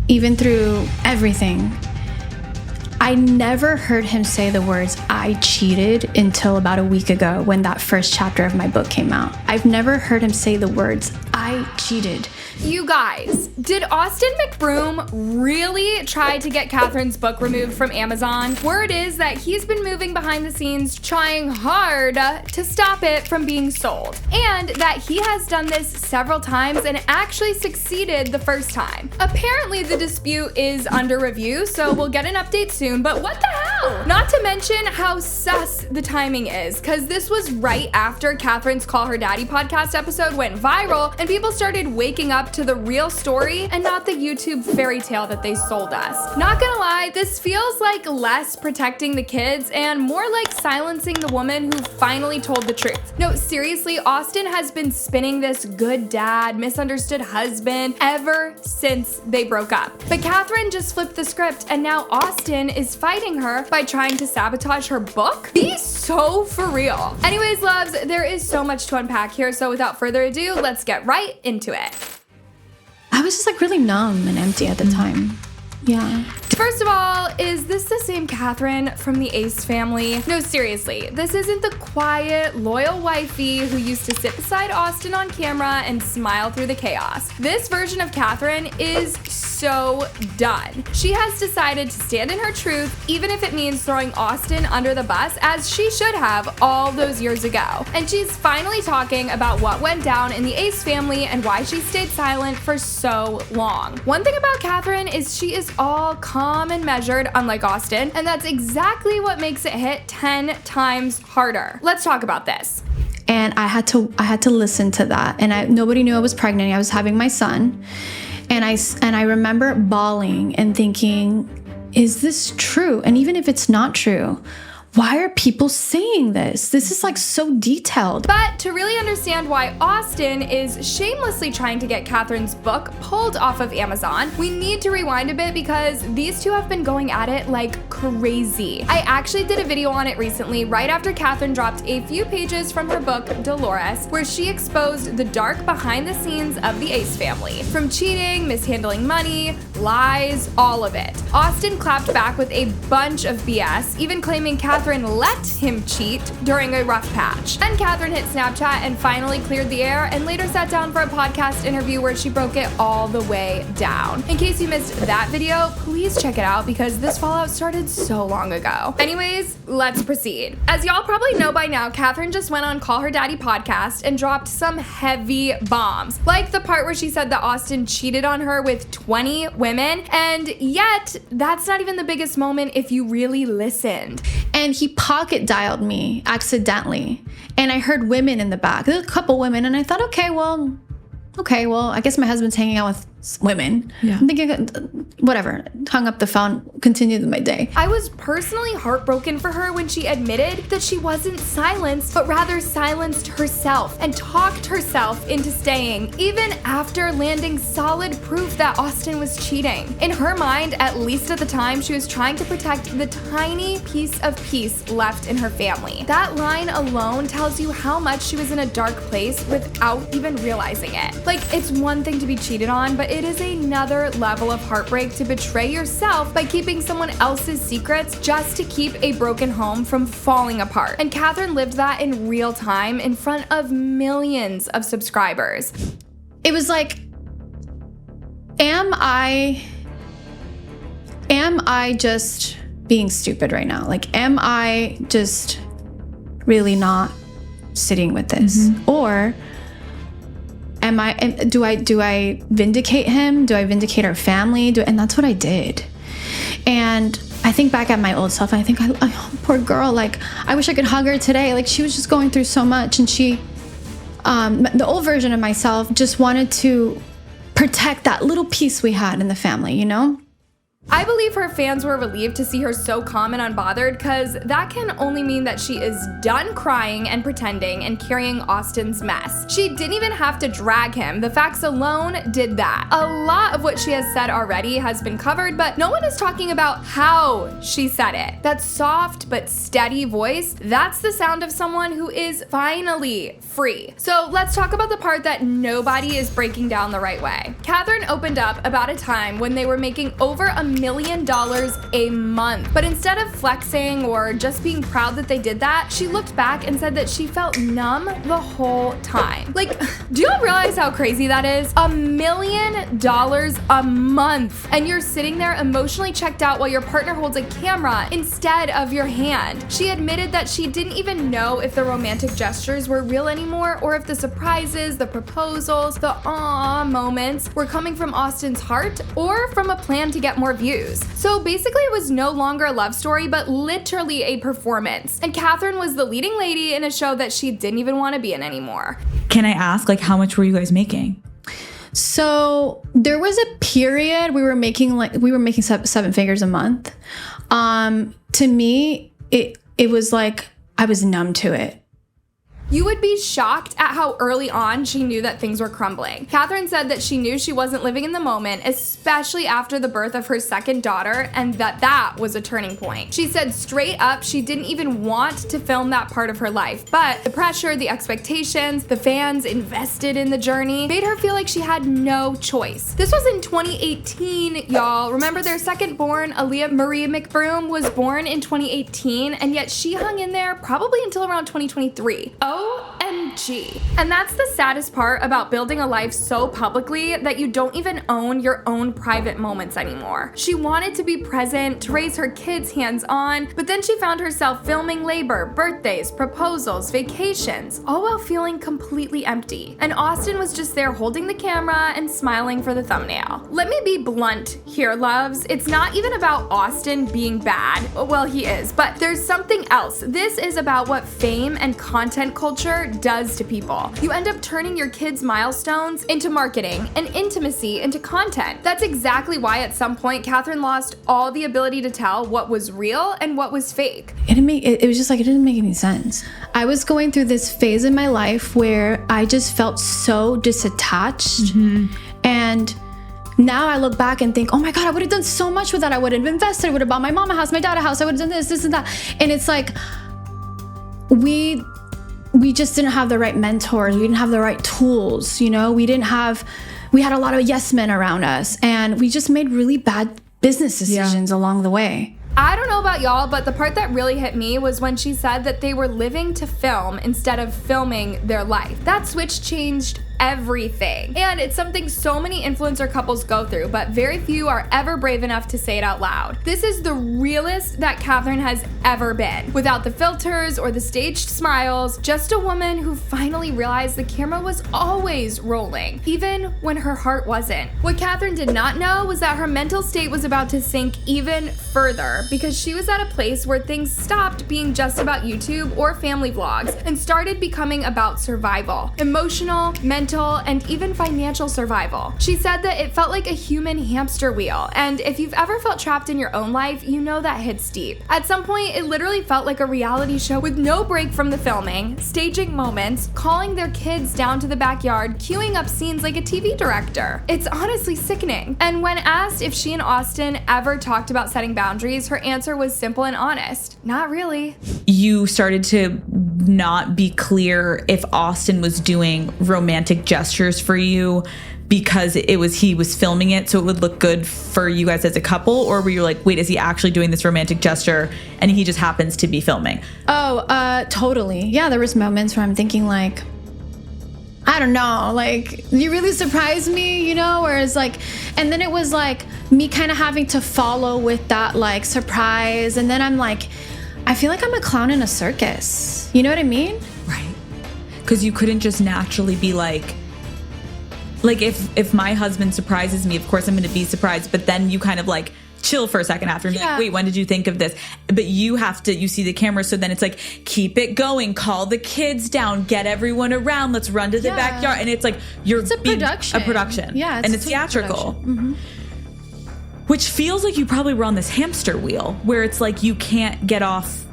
even through everything, I never heard him say the words, I cheated, until about a week ago when that first chapter of my book came out. I've never heard him say the words, I cheated. You guys, did Austin McBroom really try to get Catherine's book removed from Amazon? Word is that he's been moving behind the scenes trying hard to stop it from being sold, and that he has done this several times and actually succeeded the first time. Apparently the dispute is under review, so we'll get an update soon, but what the hell? Not to mention how sus the timing is, because this was right after Catherine's Call Her Daddy podcast episode went viral and people started waking up to the real story and not the YouTube fairy tale that they sold us. Not gonna lie, this feels like less protecting the kids and more like silencing the woman who finally told the truth. No, seriously, Austin has been spinning this good dad, misunderstood husband ever since they broke up. But Catherine just flipped the script and now Austin is fighting her by trying to sabotage her book? Be so for real. Anyways, loves, there is so much to unpack here, so without further ado, let's get right into it. I was just like really numb and empty at the time. Yeah. First of all, is this the same Catherine from the Ace family? No, seriously, this isn't the quiet, loyal wifey who used to sit beside Austin on camera and smile through the chaos. This version of Catherine is so done. She has decided to stand in her truth, even if it means throwing Austin under the bus, as she should have all those years ago. And she's finally talking about what went down in the Ace family and why she stayed silent for so long. One thing about Catherine is she is all calm and measured, unlike Austin, and that's exactly what makes it hit 10 times harder. Let's talk about this. And I had to listen to that. And nobody knew I was pregnant. I was having my son. And I remember bawling and thinking, is this true? And even if it's not true, why are people saying this? This is like so detailed. But to really understand why Austin is shamelessly trying to get Catherine's book pulled off of Amazon, we need to rewind a bit because these two have been going at it like crazy. I actually did a video on it recently, right after Catherine dropped a few pages from her book, Dolores, where she exposed the dark behind the scenes of the Ace family. From cheating, mishandling money, lies, all of it. Austin clapped back with a bunch of BS, even claiming Catherine let him cheat during a rough patch. Then Catherine hit Snapchat and finally cleared the air and later sat down for a podcast interview where she broke it all the way down. In case you missed that video, please check it out because this fallout started so long ago. Anyways, let's proceed. As y'all probably know by now, Catherine just went on Call Her Daddy podcast and dropped some heavy bombs, like the part where she said that Austin cheated on her with 20 women, and yet that's not even the biggest moment if you really listened. And he pocket dialed me accidentally. And I heard women in the back. There was a couple women. And I thought, okay, well, I guess my husband's hanging out with women. Yeah. I'm thinking, whatever. Hung up the phone, continued my day. I was personally heartbroken for her when she admitted that she wasn't silenced, but rather silenced herself and talked herself into staying, even after landing solid proof that Austin was cheating. In her mind, at least at the time, she was trying to protect the tiny piece of peace left in her family. That line alone tells you how much she was in a dark place without even realizing it. Like, it's one thing to be cheated on, but it is another level of heartbreak to betray yourself by keeping someone else's secrets just to keep a broken home from falling apart. And Catherine lived that in real time in front of millions of subscribers. It was like, am I just being stupid right now? Like, am I just really not sitting with this? Mm-hmm. Or do I vindicate him? Do I vindicate our family? And that's what I did. And I think back at my old self, and I think, poor girl, like, I wish I could hug her today. Like, she was just going through so much, and she, the old version of myself just wanted to protect that little piece we had in the family, you know? I believe her fans were relieved to see her so calm and unbothered, because that can only mean that she is done crying and pretending and carrying Austin's mess. She didn't even have to drag him. The facts alone did that. A lot of what she has said already has been covered, but no one is talking about how she said it. That soft but steady voice, that's the sound of someone who is finally free. So let's talk about the part that nobody is breaking down the right way. Catherine opened up about a time when they were making over $1 million a month. But instead of flexing or just being proud that they did that, she looked back and said that she felt numb the whole time. Like, do you realize how crazy that is? $1 million a month. And you're sitting there emotionally checked out while your partner holds a camera instead of your hand. She admitted that she didn't even know if the romantic gestures were real anymore, or if the surprises, the proposals, the aw moments were coming from Austin's heart or from a plan to get more views. So basically it was no longer a love story, but literally a performance. And Catherine was the leading lady in a show that she didn't even want to be in anymore. Can I ask, like, how much were you guys making? So there was a period we were making seven figures a month. To me, it was like I was numb to it. You would be shocked at how early on she knew that things were crumbling. Catherine said that she knew she wasn't living in the moment, especially after the birth of her second daughter, and that was a turning point. She said straight up she didn't even want to film that part of her life, but the pressure, the expectations, the fans invested in the journey made her feel like she had no choice. This was in 2018, y'all. Remember, their second born, Aaliyah Marie McBroom, was born in 2018, and yet she hung in there probably until around 2023. OMG. And that's the saddest part about building a life so publicly that you don't even own your own private moments anymore. She wanted to be present, to raise her kids hands-on, but then she found herself filming labor, birthdays, proposals, vacations, all while feeling completely empty. And Austin was just there holding the camera and smiling for the thumbnail. Let me be blunt here, loves. It's not even about Austin being bad. Well, he is, but there's something else. This is about what fame and content culture does to people. You end up turning your kids' milestones into marketing and intimacy into content. That's exactly why at some point Catherine lost all the ability to tell what was real and what was fake. It was just like, it didn't make any sense. I was going through this phase in my life where I just felt so disattached. And now I look back and think, oh my God, I would have done so much with that. I would have invested, I would have bought my mom a house, my dad a house, I would have done this and that. And it's like, we just didn't have the right mentors. We didn't have the right tools. You know, we had a lot of yes men around us, and we just made really bad business decisions along the way. I don't know about y'all, but the part that really hit me was when she said that they were living to film instead of filming their life. That switch changed everything. And it's something so many influencer couples go through, but very few are ever brave enough to say it out loud. This is the realest that Catherine has ever been. Without the filters or the staged smiles, just a woman who finally realized the camera was always rolling, even when her heart wasn't. What Catherine did not know was that her mental state was about to sink even further, because she was at a place where things stopped being just about YouTube or family vlogs and started becoming about survival. Emotional, mental, and even financial survival. She said that it felt like a human hamster wheel, and if you've ever felt trapped in your own life, you know that hits deep. At some point, it literally felt like a reality show with no break from the filming, staging moments, calling their kids down to the backyard, queuing up scenes like a TV director. It's honestly sickening. And when asked if she and Austin ever talked about setting boundaries, her answer was simple and honest. Not really. You started to not be clear if Austin was doing romantic gestures for you because he was filming it so it would look good for you guys as a couple, or were you like, wait, is he actually doing this romantic gesture and he just happens to be filming? Totally. Yeah, there was moments where I'm thinking like, I don't know, like, you really surprised me, you know, whereas like, and then it was like me kind of having to follow with that like surprise, and then I'm like, I feel like I'm a clown in a circus. You know what I mean? Right. Because you couldn't just naturally be like if my husband surprises me, of course I'm going to be surprised, but then you kind of like chill for a second after and be like, wait, when did you think of this? But you see the camera, so then it's like, keep it going, call the kids down, get everyone around, let's run to the backyard. And it's like, it's a production. Yeah. And it's theatrical. Which feels like you probably were on this hamster wheel where it's like you can't get off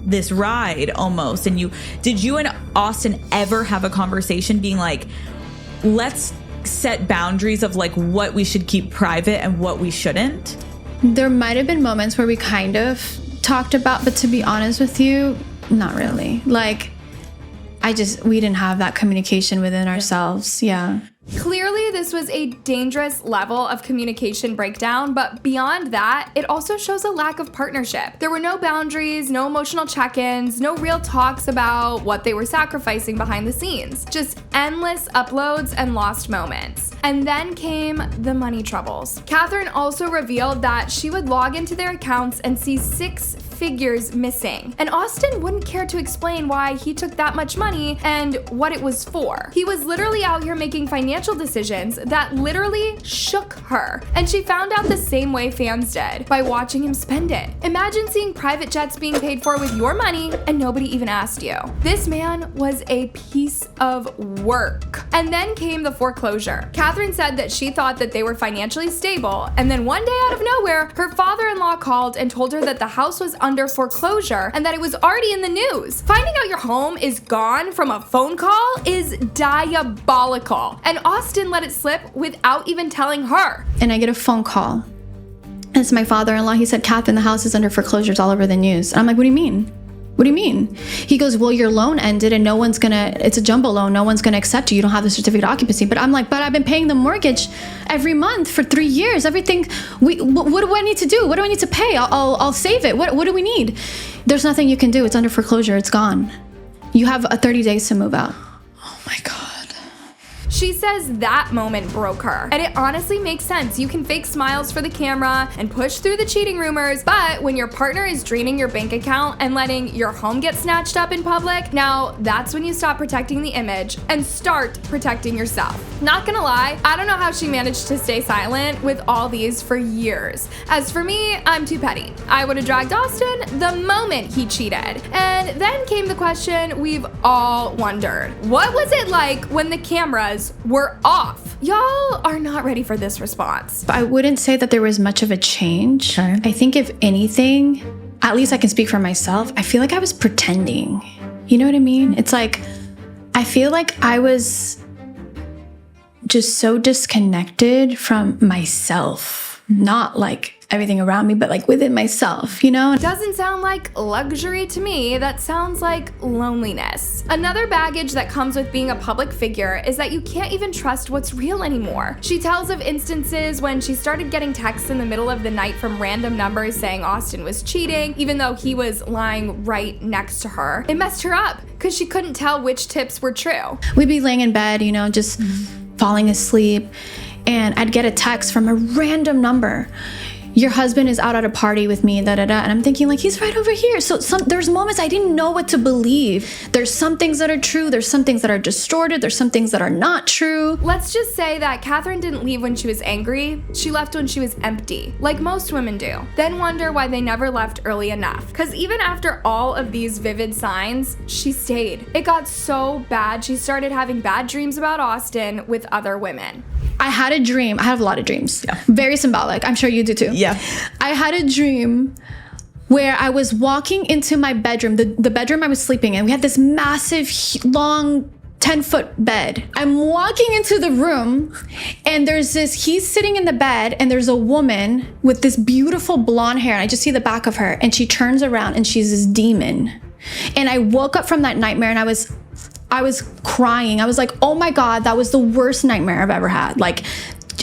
this ride almost. And did you and Austin ever have a conversation being like, let's set boundaries of like what we should keep private and what we shouldn't? There might have been moments where we kind of talked about, but to be honest with you, not really. Like, we didn't have that communication within ourselves. Yeah. Clearly, this was a dangerous level of communication breakdown, but beyond that, it also shows a lack of partnership. There were no boundaries, no emotional check-ins, no real talks about what they were sacrificing behind the scenes. Just endless uploads and lost moments. And then came the money troubles. Catherine also revealed that she would log into their accounts and see 6 figures missing. And Austin wouldn't care to explain why he took that much money and what it was for. He was literally out here making financial decisions that literally shook her. And she found out the same way fans did, by watching him spend it. Imagine seeing private jets being paid for with your money and nobody even asked you. This man was a piece of work. And then came the foreclosure. Catherine said that she thought that they were financially stable, and then one day out of nowhere, her father-in-law called and told her that the house was under foreclosure and that it was already in the news. Finding out your home is gone from a phone call is diabolical. And Austin let it slip without even telling her. And I get a phone call. It's my father-in-law. He said, Catherine, the house is under foreclosures all over the news. And I'm like, what do you mean? What do you mean? He goes, well, your loan ended and it's a jumbo loan. No one's going to accept you. You don't have the certificate of occupancy. But I'm like, but I've been paying the mortgage every month for 3 years. Everything. What do I need to do? What do I need to pay? I'll save it. What do we need? There's nothing you can do. It's under foreclosure. It's gone. You have 30 days to move out. Oh my God. She says that moment broke her. And it honestly makes sense. You can fake smiles for the camera and push through the cheating rumors, but when your partner is draining your bank account and letting your home get snatched up in public, now that's when you stop protecting the image and start protecting yourself. Not gonna lie, I don't know how she managed to stay silent with all these for years. As for me, I'm too petty. I would have dragged Austin the moment he cheated. And then came the question we've all wondered. What was it like when the cameras were off? Y'all are not ready for this response. I wouldn't say that there was much of a change. Okay. I think if anything, at least I can speak for myself, I feel like I was pretending. You know what I mean? It's like, I feel like I was just so disconnected from myself. Not like everything around me, but like within myself, you know? Doesn't sound like luxury to me. That sounds like loneliness. Another baggage that comes with being a public figure is that you can't even trust what's real anymore. She tells of instances when she started getting texts in the middle of the night from random numbers saying Austin was cheating, even though he was lying right next to her. It messed her up because she couldn't tell which tips were true. We'd be laying in bed, you know, just falling asleep, and I'd get a text from a random number. Your husband is out at a party with me, and I'm thinking like, he's right over here. So there's moments I didn't know what to believe. There's some things that are true. There's some things that are distorted. There's some things that are not true. Let's just say that Catherine didn't leave when she was angry. She left when she was empty, like most women do. Then wonder why they never left early enough. Because even after all of these vivid signs, she stayed. It got so bad, she started having bad dreams about Austin with other women. I had a dream. I have a lot of dreams. Yeah. Very symbolic. I'm sure you do too. Yeah. I had a dream where I was walking into my bedroom, the bedroom I was sleeping in. We had this massive, long 10-foot bed. I'm walking into the room and he's sitting in the bed and there's a woman with this beautiful blonde hair. And I just see the back of her and she turns around and she's this demon. And I woke up from that nightmare and I was crying. I was like, oh my God, that was the worst nightmare I've ever had. Like,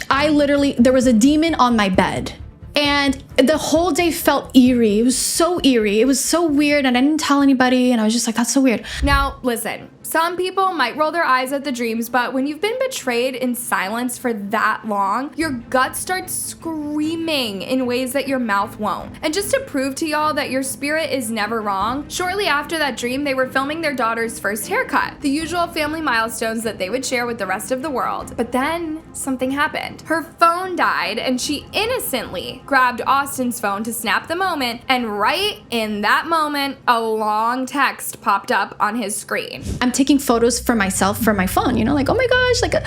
there was a demon on my bed. And the whole day felt eerie. It was so eerie. It was so weird. And I didn't tell anybody. And I was just like, that's so weird. Now, listen, some people might roll their eyes at the dreams, but when you've been betrayed in silence for that long, your gut starts screaming in ways that your mouth won't. And just to prove to y'all that your spirit is never wrong, shortly after that dream, they were filming their daughter's first haircut, the usual family milestones that they would share with the rest of the world. But then something happened. Her phone died and she innocently grabbed Austin's phone to snap the moment, and right in that moment, a long text popped up on his screen. I'm taking photos for myself for my phone, you know, like, oh my gosh,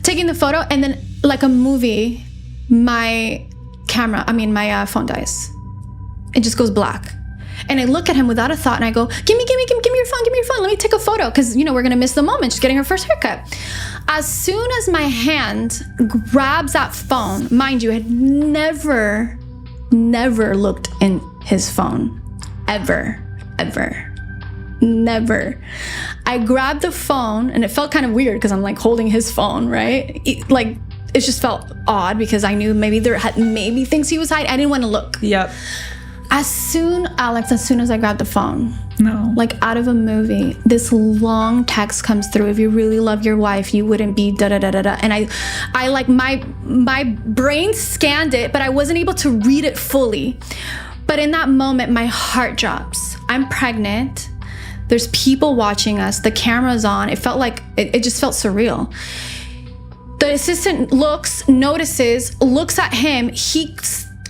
taking the photo, and then like a movie, my my phone dies. It just goes black. And I look at him without a thought and I go, give me your phone. Let me take a photo. Cause we're gonna miss the moment. She's getting her first haircut. As soon as my hand grabs that phone, mind you, I had never looked in his phone. Ever. Never. I grabbed the phone and it felt kind of weird because I'm like holding his phone, right? It just felt odd because I knew maybe things he was hiding. I didn't want to look. Yep. As soon as I grabbed the phone, no, like out of a movie, this long text comes through. If you really love your wife, you wouldn't be da da da da da. And I like my brain scanned it, but I wasn't able to read it fully. But in that moment, my heart drops. I'm pregnant. There's people watching us. The camera's on. It felt like it just felt surreal. The assistant notices, looks at him. He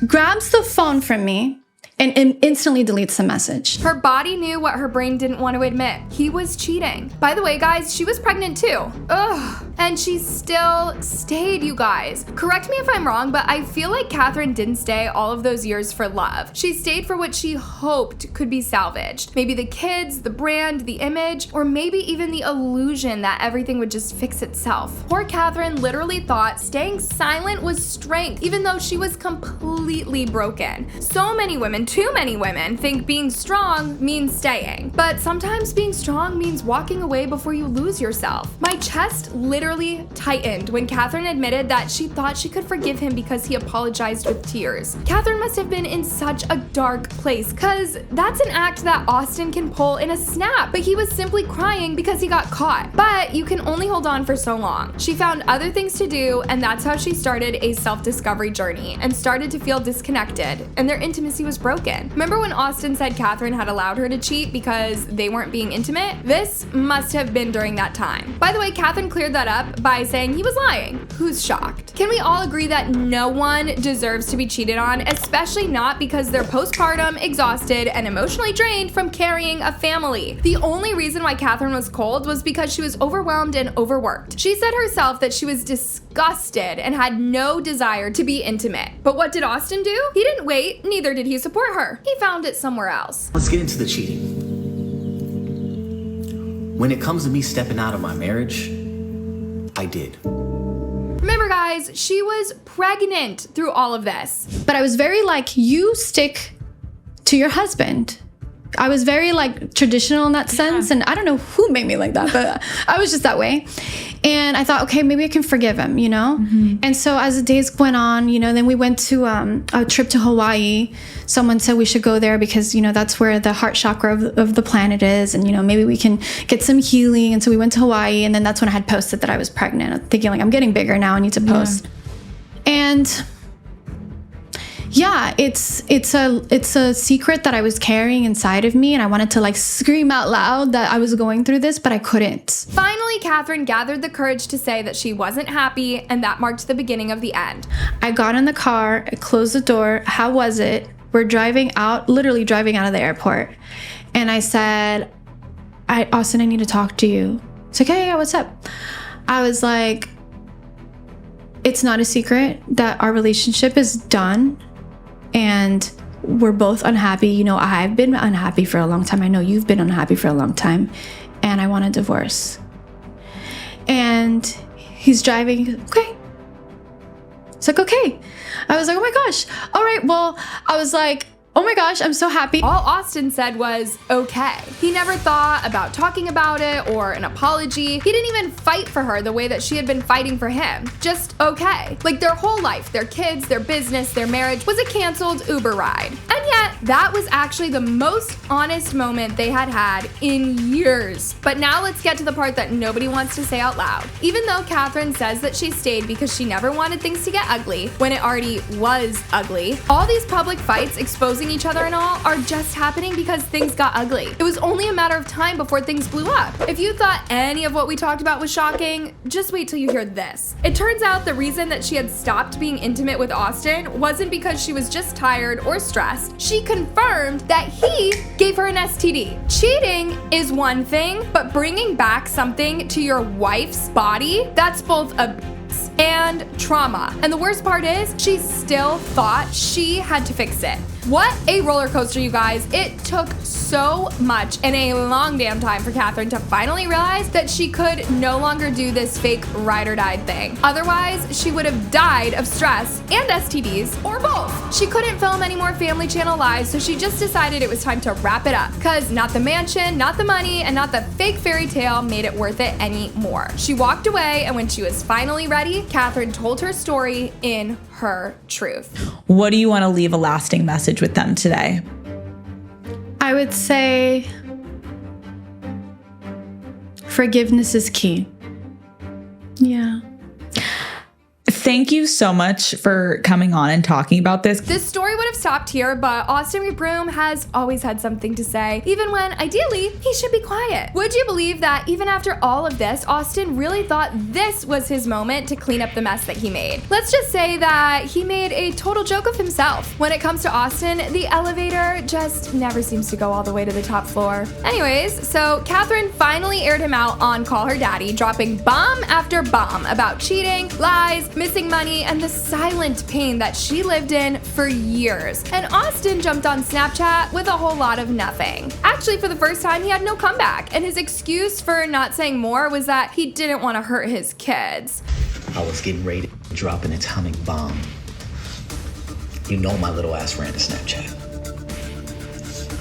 grabs the phone from me and instantly deletes the message. Her body knew what her brain didn't want to admit. He was cheating. By the way, guys, she was pregnant too. Ugh. And she still stayed, you guys. Correct me if I'm wrong, but I feel like Catherine didn't stay all of those years for love. She stayed for what she hoped could be salvaged. Maybe the kids, the brand, the image, or maybe even the illusion that everything would just fix itself. Poor Catherine literally thought staying silent was strength, even though she was completely broken. So many women, too many women, think being strong means staying. But sometimes being strong means walking away before you lose yourself. My chest literally tightened when Catherine admitted that she thought she could forgive him because he apologized with tears. Catherine must have been in such a dark place, cause that's an act that Austin can pull in a snap, but he was simply crying because he got caught. But you can only hold on for so long. She found other things to do, and that's how she started a self-discovery journey and started to feel disconnected, and their intimacy was broken. Remember when Austin said Catherine had allowed her to cheat because they weren't being intimate? This must have been during that time. By the way, Catherine cleared that up by saying he was lying. Who's shocked? Can we all agree that no one deserves to be cheated on, especially not because they're postpartum, exhausted, and emotionally drained from carrying a family? The only reason why Catherine was cold was because she was overwhelmed and overworked. She said herself that she was disgusted and had no desire to be intimate. But what did Austin do? He didn't wait, neither did he support her. He found it somewhere else. Let's get into the cheating. When it comes to me stepping out of my marriage, I did. Remember, guys, she was pregnant through all of this. But I was very like, you stick to your husband. I was very like traditional in that sense. And I don't know who made me like that, but I was just that way. And I thought, okay, maybe I can forgive him, Mm-hmm. And so as the days went on, then we went to a trip to Hawaii. Someone said we should go there because, that's where the heart chakra of the planet is. And, maybe we can get some healing. And so we went to Hawaii. And then that's when I had posted that I was pregnant. I'm thinking like, I'm getting bigger now. I need to post. Yeah. And yeah, it's a secret that I was carrying inside of me, and I wanted to like scream out loud that I was going through this, but I couldn't. Finally, Catherine gathered the courage to say that she wasn't happy, and that marked the beginning of the end. I got in the car, I closed the door. How was it? We're literally driving out of the airport. And I said, Austin, I need to talk to you. It's like, hey, yeah, what's up? I was like, it's not a secret that our relationship is done. And we're both unhappy. I've been unhappy for a long time. I know you've been unhappy for a long time. And I want a divorce. And he's driving. Okay. It's like, okay. I was like, oh my gosh. All right. Well, I was like, oh my gosh, I'm so happy. All Austin said was, okay. He never thought about talking about it or an apology. He didn't even fight for her the way that she had been fighting for him. Just okay. Like their whole life, their kids, their business, their marriage was a canceled Uber ride. And yet, that was actually the most honest moment they had had in years. But now let's get to the part that nobody wants to say out loud. Even though Catherine says that she stayed because she never wanted things to get ugly, when it already was ugly, all these public fights exposing each other and all are just happening because things got ugly. It was only a matter of time before things blew up. If you thought any of what we talked about was shocking, just wait till you hear this. It turns out the reason that she had stopped being intimate with Austin wasn't because she was just tired or stressed. She confirmed that he gave her an STD. Cheating is one thing, but bringing back something to your wife's body, that's both abuse and trauma. And the worst part is, she still thought she had to fix it. What a roller coaster, you guys. It took so much and a long damn time for Catherine to finally realize that she could no longer do this fake ride or die thing. Otherwise, she would have died of stress and STDs, or both. She couldn't film any more Family Channel lives, so she just decided it was time to wrap it up. Cause not the mansion, not the money, and not the fake fairy tale made it worth it anymore. She walked away, and when she was finally ready, Catherine told her story in her truth. What do you want to leave a lasting message with them today? I would say forgiveness is key. Yeah. Thank you so much for coming on and talking about this. This story would have stopped here, but Austin McBroom has always had something to say, even when, ideally, he should be quiet. Would you believe that even after all of this, Austin really thought this was his moment to clean up the mess that he made? Let's just say that he made a total joke of himself. When it comes to Austin, the elevator just never seems to go all the way to the top floor. Anyways, so Catherine finally aired him out on Call Her Daddy, dropping bomb after bomb about cheating, lies, missing money, and the silent pain that she lived in for years. And Austin jumped on Snapchat with a whole lot of nothing. Actually, for the first time, he had no comeback, and his excuse for not saying more was that he didn't want to hurt his kids. I was getting ready to drop an atomic bomb. You know my little ass ran to Snapchat.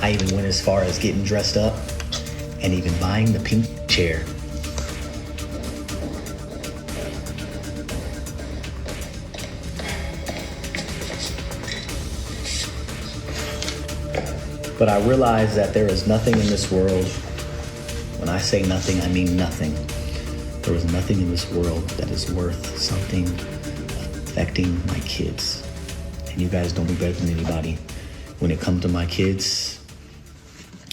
I even went as far as getting dressed up and even buying the pink chair. But I realize that there is nothing in this world. When I say nothing, I mean nothing. There is nothing in this world that is worth something affecting my kids. And you guys don't be better than anybody. When it comes to my kids,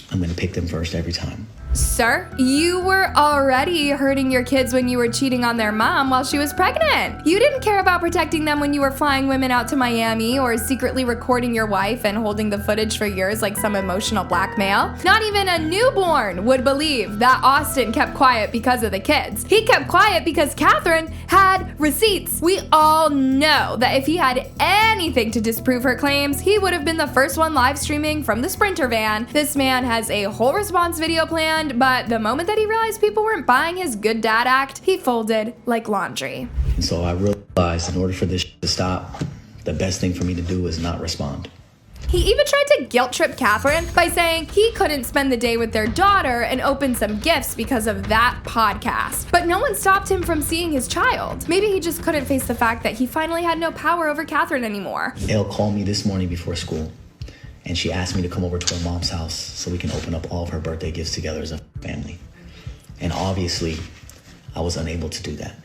I'm gonna pick them first every time. Sir, you were already hurting your kids when you were cheating on their mom while she was pregnant. You didn't care about protecting them when you were flying women out to Miami or secretly recording your wife and holding the footage for years like some emotional blackmail. Not even a newborn would believe that Austin kept quiet because of the kids. He kept quiet because Catherine had receipts. We all know that if he had anything to disprove her claims, he would have been the first one live streaming from the Sprinter van. This man has a whole response video planned, but the moment that he realized people weren't buying his good dad act, he folded like laundry. And so I realized in order for this to stop, the best thing for me to do is not respond. He even tried to guilt trip Catherine by saying he couldn't spend the day with their daughter and open some gifts because of that podcast. But no one stopped him from seeing his child. Maybe he just couldn't face the fact that he finally had no power over Catherine anymore. Elle called me this morning before school, and she asked me to come over to her mom's house so we can open up all of her birthday gifts together as a family. And obviously, I was unable to do that.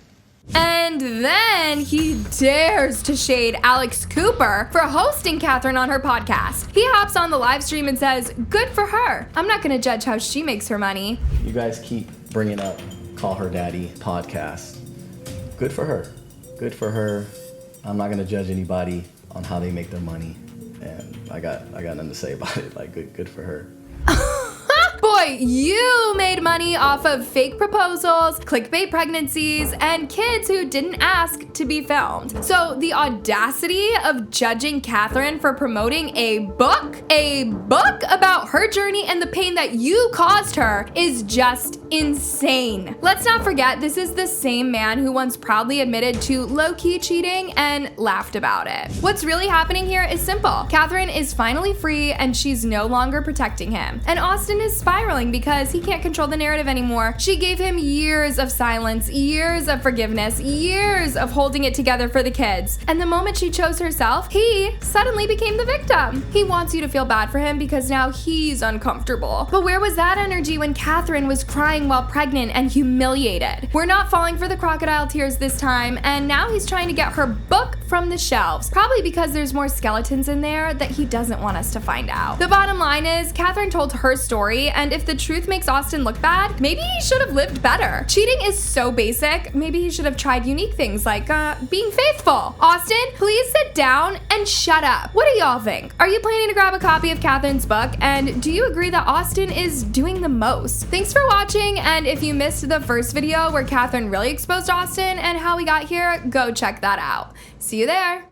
And then he dares to shade Alex Cooper for hosting Catherine on her podcast. He hops on the live stream and says, good for her. I'm not gonna judge how she makes her money. You guys keep bringing up Call Her Daddy podcast. Good for her. Good for her. I'm not gonna judge anybody on how they make their money. And I got nothing to say about it. Like, good for her. Boy, you made money off of fake proposals, clickbait pregnancies, and kids who didn't ask to be filmed. So the audacity of judging Catherine for promoting a book about her journey and the pain that you caused her is just insane. Let's not forget, this is the same man who once proudly admitted to low-key cheating and laughed about it. What's really happening here is simple. Catherine is finally free and she's no longer protecting him. And Austin is spiraling because he can't control the narrative anymore. She gave him years of silence, years of forgiveness, years of holding it together for the kids. And the moment she chose herself, he suddenly became the victim. He wants you to feel bad for him because now he's uncomfortable. But where was that energy when Catherine was crying while pregnant and humiliated? We're not falling for the crocodile tears this time, and now he's trying to get her book from the shelves, probably because there's more skeletons in there that he doesn't want us to find out. The bottom line is, Catherine told her story, and if the truth makes Austin look bad, maybe he should have lived better. Cheating is so basic, maybe he should have tried unique things like being faithful. Austin, please sit down and shut up. What do y'all think? Are you planning to grab a copy of Catherine's book, and do you agree that Austin is doing the most? Thanks for watching. watching, and if you missed the first video where Catherine really exposed Austin and how we got here, go check that out. See you there.